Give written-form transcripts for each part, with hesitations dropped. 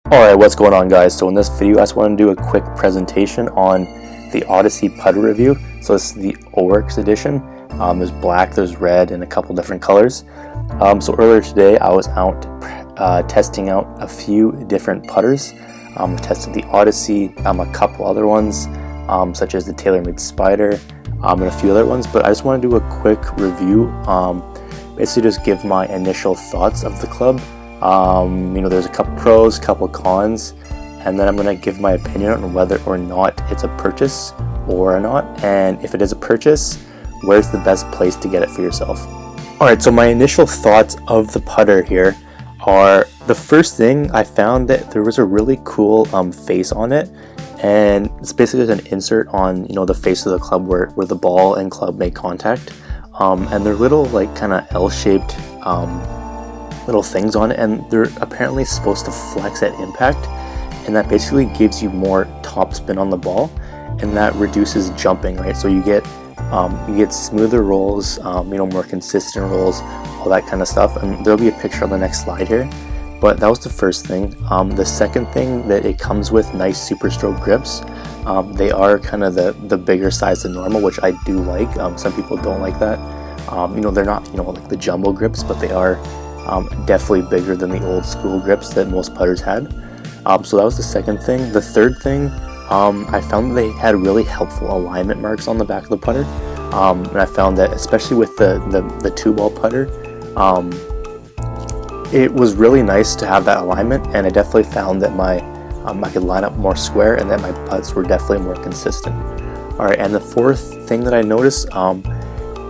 Alright, what's going on, guys? So in this video I just want to do a quick presentation on the Odyssey putter review. So this is the Oryx edition. There's black, there's red, and a couple different colors. So earlier today I was out testing out a few different putters. I tested the Odyssey, a couple other ones, such as the TaylorMade Spider, and a few other ones. But I just want to do a quick review, basically just give my initial thoughts of the club. There's a couple pros, couple cons, and then I'm going to give my opinion on whether or not it's a purchase or not, and if it is a purchase, where's the best place to get it for yourself. Alright, so my initial thoughts of the putter here are, the first thing, I found that there was a really cool face on it, and it's basically an insert on the face of the club where the ball and club make contact, and they're little like kind of L-shaped little things on it, and they're apparently supposed to flex at impact, and that basically gives you more topspin on the ball, and that reduces jumping, right? So you get smoother rolls, more consistent rolls, all that kind of stuff, and there'll be a picture on the next slide here. But that was the first thing. The second thing, that it comes with nice super stroke grips. They are kind of the bigger size than normal, which I do like. Some people don't like that. They're not like the jumbo grips, but they are definitely bigger than the old school grips that most putters had. So that was the second thing. The third thing, I found that they had really helpful alignment marks on the back of the putter, and I found that especially with the 2-ball putter, it was really nice to have that alignment, and I definitely found that I could line up more square and that my putts were definitely more consistent. Alright, and the fourth thing that I noticed,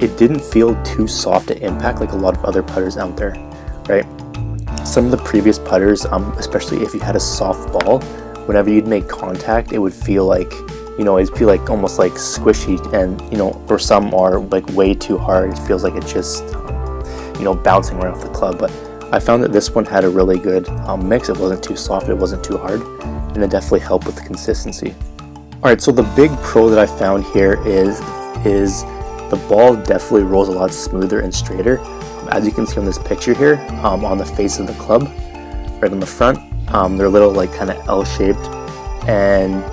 it didn't feel too soft to impact like a lot of other putters out there. Right, some of the previous putters, especially if you had a soft ball, whenever you'd make contact, it would feel like, it'd feel like almost like squishy, and or some are like way too hard. It feels like it's just, bouncing right off the club. But I found that this one had a really good mix. It wasn't too soft, it wasn't too hard, and it definitely helped with the consistency. All right, so the big pro that I found here is the ball definitely rolls a lot smoother and straighter. As you can see on this picture here, on the face of the club, right on the front, they're little like kind of L-shaped, and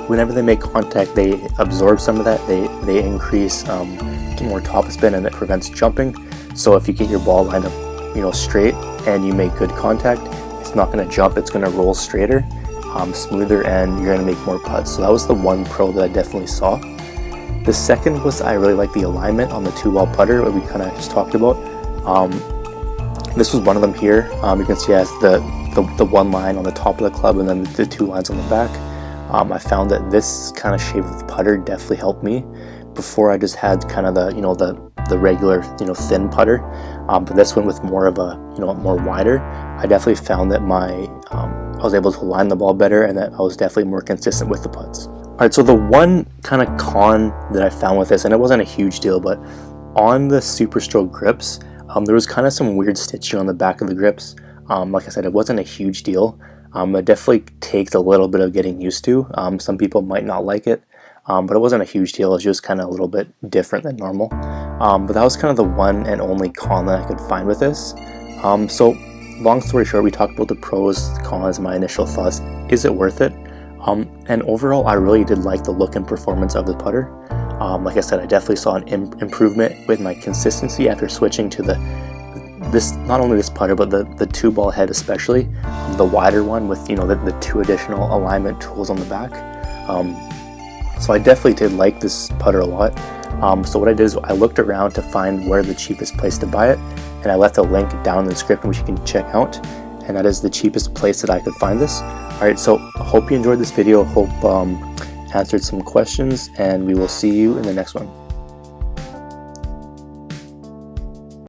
whenever they make contact, they absorb some of that. They increase more topspin, and it prevents jumping. So if you get your ball lined up, straight, and you make good contact, it's not going to jump. It's going to roll straighter, smoother, and you're going to make more putts. So that was the one pro that I definitely saw. The second was, I really like the alignment on the 2-ball putter, what we kind of just talked about. This was one of them here. You can see it has the one line on the top of the club, and then the 2 lines on the back. I found that this kind of shape of the putter definitely helped me. Before, I just had kind of the regular thin putter, but this one with more of a more wider, I definitely found that I was able to line the ball better, and that I was definitely more consistent with the putts. Alright, so the one kind of con that I found with this, and it wasn't a huge deal, but on the super stroke grips, there was kind of some weird stitching on the back of the grips. Like I said, it wasn't a huge deal. It definitely takes a little bit of getting used to. Some people might not like it, but it wasn't a huge deal. It was just kind of a little bit different than normal. But that was kind of the one and only con that I could find with this. So long story short, we talked about the pros, cons, my initial thoughts. Is it worth it? And overall, I really did like the look and performance of the putter. Like I said, I definitely saw an improvement with my consistency after switching to not only this putter, but the 2-ball head especially, the wider one with the 2 additional alignment tools on the back. So I definitely did like this putter a lot. So what I did is I looked around to find where the cheapest place to buy it, and I left a link down in the description which you can check out, and that is the cheapest place that I could find this. Alright, so I hope you enjoyed this video. Hope answered some questions, and we will see you in the next one.